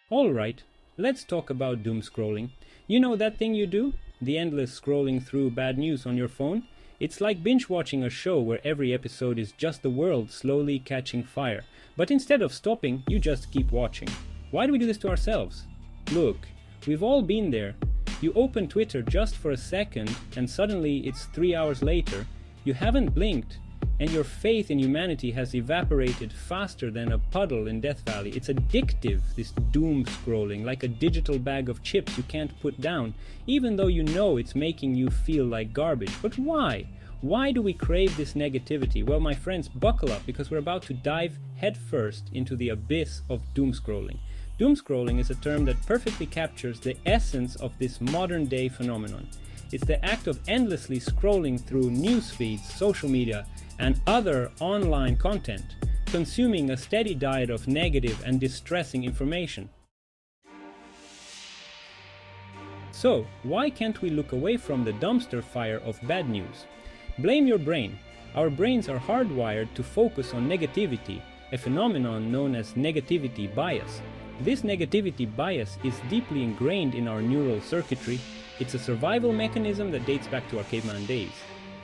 Alright, let's talk about doom scrolling. You know that thing you do? The endless scrolling through bad news on your phone? It's like binge watching a show where every episode is just the world slowly catching fire. But instead of stopping, you just keep watching. Why do we do this to ourselves? Look, we've all been there. You open Twitter just for a second and suddenly it's 3 hours later. You haven't blinked and your faith in humanity has evaporated faster than a puddle in Death Valley. It's addictive, this doom scrolling, like a digital bag of chips you can't put down, even though you know it's making you feel like garbage. But why? Why do we crave this negativity? Well, my friends, buckle up because we're about to dive headfirst into the abyss of doom scrolling. Doom scrolling is a term that perfectly captures the essence of this modern day phenomenon. It's the act of endlessly scrolling through news feeds, social media, and other online content, consuming a steady diet of negative and distressing information. So, why can't we look away from the dumpster fire of bad news? Blame your brain. Our brains are hardwired to focus on negativity, a phenomenon known as negativity bias. This negativity bias is deeply ingrained in our neural circuitry. It's a survival mechanism that dates back to our caveman days.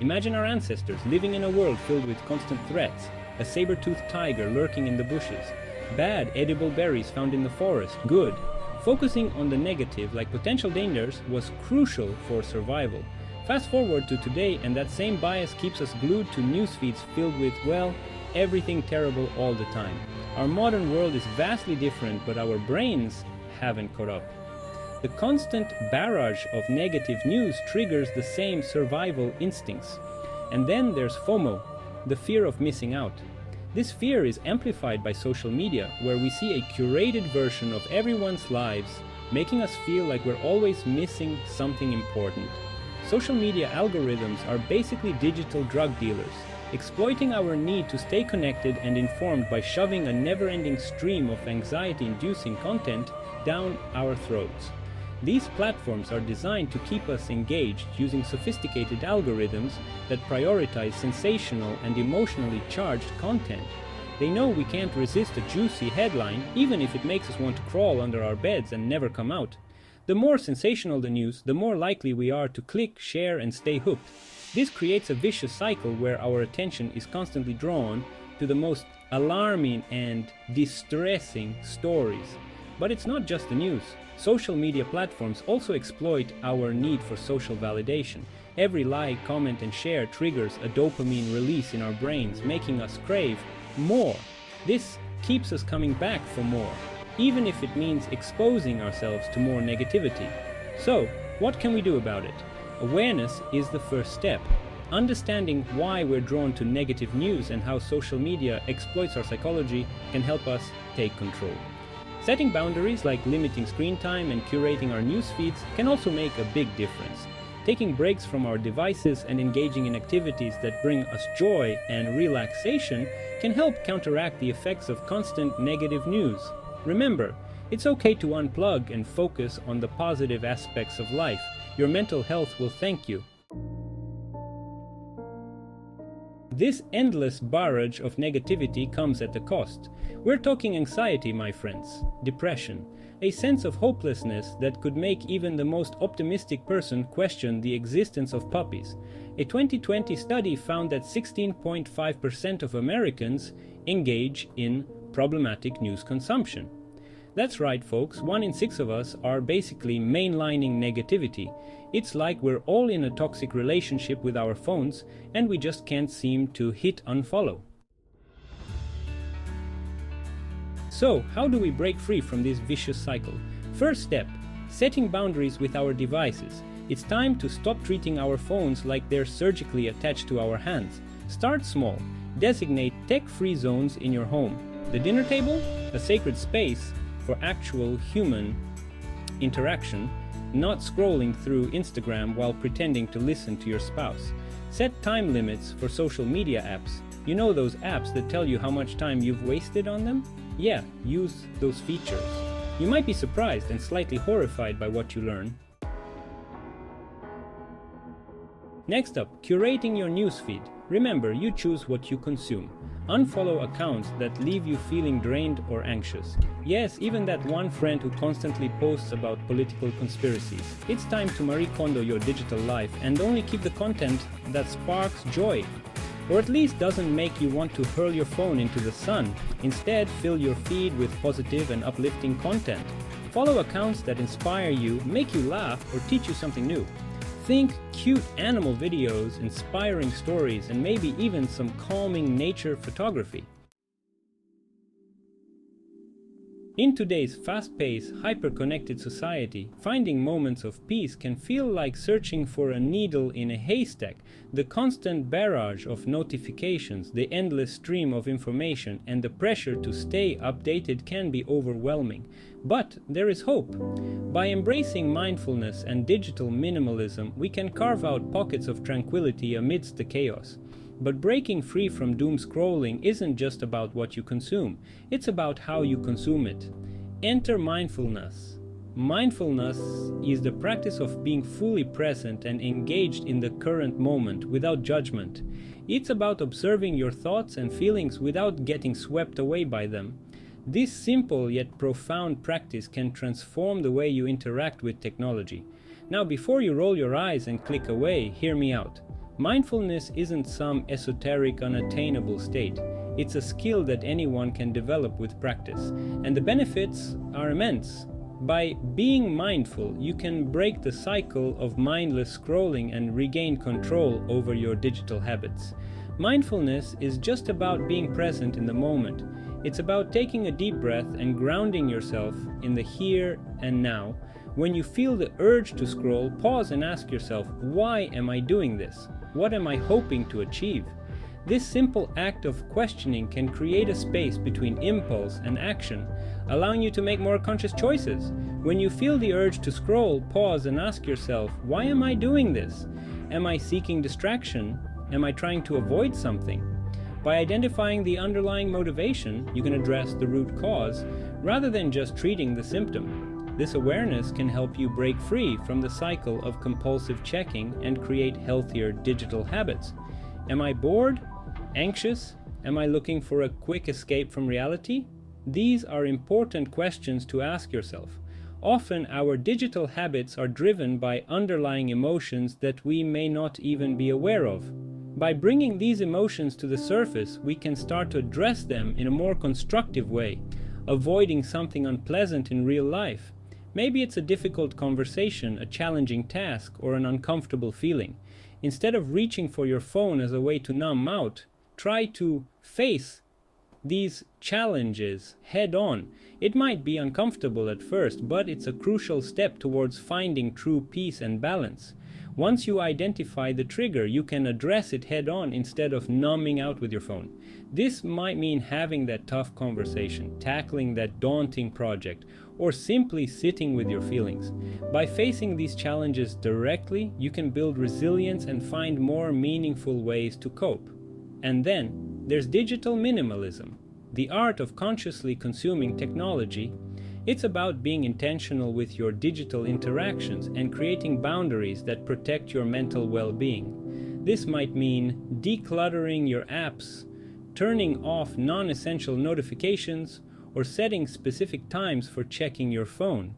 Imagine our ancestors living in a world filled with constant threats, a saber-toothed tiger lurking in the bushes, bad edible berries found in the forest, good. Focusing on the negative, like potential dangers, was crucial for survival. Fast forward to today and that same bias keeps us glued to news feeds filled with, well, everything terrible all the time. Our modern world is vastly different, but our brains haven't caught up. The constant barrage of negative news triggers the same survival instincts. And then there's FOMO, the fear of missing out. This fear is amplified by social media, where we see a curated version of everyone's lives, making us feel like we're always missing something important. Social media algorithms are basically digital drug dealers, exploiting our need to stay connected and informed by shoving a never-ending stream of anxiety-inducing content down our throats. These platforms are designed to keep us engaged using sophisticated algorithms that prioritize sensational and emotionally charged content. They know we can't resist a juicy headline, even if it makes us want to crawl under our beds and never come out. The more sensational the news, the more likely we are to click, share, and stay hooked. This creates a vicious cycle where our attention is constantly drawn to the most alarming and distressing stories. But it's not just the news. Social media platforms also exploit our need for social validation. Every like, comment, and share triggers a dopamine release in our brains, making us crave more. This keeps us coming back for more, even if it means exposing ourselves to more negativity. So, what can we do about it? Awareness is the first step. Understanding why we're drawn to negative news and how social media exploits our psychology can help us take control. Setting boundaries like limiting screen time and curating our news feeds can also make a big difference. Taking breaks from our devices and engaging in activities that bring us joy and relaxation can help counteract the effects of constant negative news. Remember, it's okay to unplug and focus on the positive aspects of life. Your mental health will thank you. This endless barrage of negativity comes at a cost. We're talking anxiety, my friends, depression, a sense of hopelessness that could make even the most optimistic person question the existence of puppies. A 2020 study found that 16.5% of Americans engage in problematic news consumption. That's right, folks, 1 in 6 of us are basically mainlining negativity. It's like we're all in a toxic relationship with our phones and we just can't seem to hit unfollow. So, how do we break free from this vicious cycle? First step, setting boundaries with our devices. It's time to stop treating our phones like they're surgically attached to our hands. Start small. Designate tech-free zones in your home. The dinner table? A sacred space for actual human interaction, not scrolling through Instagram while pretending to listen to your spouse. Set time limits for social media apps. You know those apps that tell you how much time you've wasted on them? Yeah, use those features. You might be surprised and slightly horrified by what you learn. Next up, curating your newsfeed. Remember, you choose what you consume. Unfollow accounts that leave you feeling drained or anxious. Yes, even that one friend who constantly posts about political conspiracies. It's time to Marie Kondo your digital life and only keep the content that sparks joy. Or at least doesn't make you want to hurl your phone into the sun. Instead, fill your feed with positive and uplifting content. Follow accounts that inspire you, make you laugh, or teach you something new. Think cute animal videos, inspiring stories, and maybe even some calming nature photography. In today's fast-paced, hyper-connected society, finding moments of peace can feel like searching for a needle in a haystack. The constant barrage of notifications, the endless stream of information, and the pressure to stay updated can be overwhelming. But there is hope. By embracing mindfulness and digital minimalism, we can carve out pockets of tranquility amidst the chaos. But breaking free from doom scrolling isn't just about what you consume, it's about how you consume it. Enter mindfulness. Mindfulness is the practice of being fully present and engaged in the current moment without judgment. It's about observing your thoughts and feelings without getting swept away by them. This simple yet profound practice can transform the way you interact with technology. Now, before you roll your eyes and click away, hear me out. Mindfulness isn't some esoteric, unattainable state. It's a skill that anyone can develop with practice, and the benefits are immense. By being mindful, you can break the cycle of mindless scrolling and regain control over your digital habits. Mindfulness is just about being present in the moment. It's about taking a deep breath and grounding yourself in the here and now. When you feel the urge to scroll, pause and ask yourself, why am I doing this? What am I hoping to achieve? This simple act of questioning can create a space between impulse and action, allowing you to make more conscious choices. When you feel the urge to scroll, pause and ask yourself, why am I doing this? Am I seeking distraction? Am I trying to avoid something? By identifying the underlying motivation, you can address the root cause rather than just treating the symptom. This awareness can help you break free from the cycle of compulsive checking and create healthier digital habits. Am I bored? Anxious? Am I looking for a quick escape from reality? These are important questions to ask yourself. Often our digital habits are driven by underlying emotions that we may not even be aware of. By bringing these emotions to the surface, we can start to address them in a more constructive way, avoiding something unpleasant in real life. Maybe it's a difficult conversation, a challenging task, or an uncomfortable feeling. Instead of reaching for your phone as a way to numb out, try to face these challenges head on. It might be uncomfortable at first, but it's a crucial step towards finding true peace and balance. Once you identify the trigger, you can address it head on instead of numbing out with your phone. This might mean having that tough conversation, tackling that daunting project, or simply sitting with your feelings. By facing these challenges directly, you can build resilience and find more meaningful ways to cope. And then, there's digital minimalism, the art of consciously consuming technology. It's about being intentional with your digital interactions and creating boundaries that protect your mental well-being. This might mean decluttering your apps, turning off non-essential notifications, or setting specific times for checking your phone.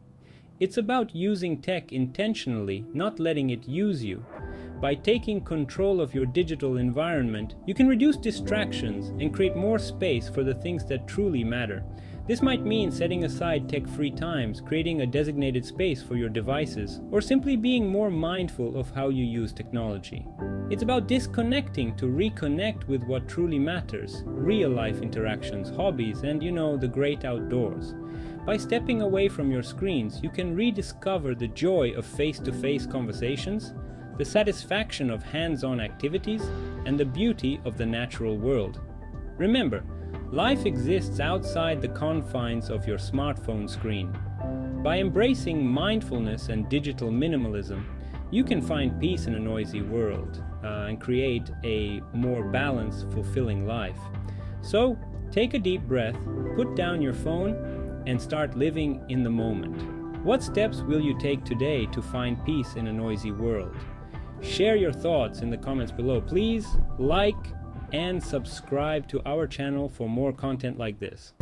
It's about using tech intentionally, not letting it use you. By taking control of your digital environment, you can reduce distractions and create more space for the things that truly matter. This might mean setting aside tech-free times, creating a designated space for your devices, or simply being more mindful of how you use technology. It's about disconnecting to reconnect with what truly matters, real-life interactions, hobbies, and the great outdoors. By stepping away from your screens, you can rediscover the joy of face-to-face conversations, the satisfaction of hands-on activities, and the beauty of the natural world. Remember, life exists outside the confines of your smartphone screen. By embracing mindfulness and digital minimalism, you can find peace in a noisy world and create a more balanced, fulfilling life. So, take a deep breath, put down your phone, and start living in the moment. What steps will you take today to find peace in a noisy world? Share your thoughts in the comments below. Please like and subscribe to our channel for more content like this.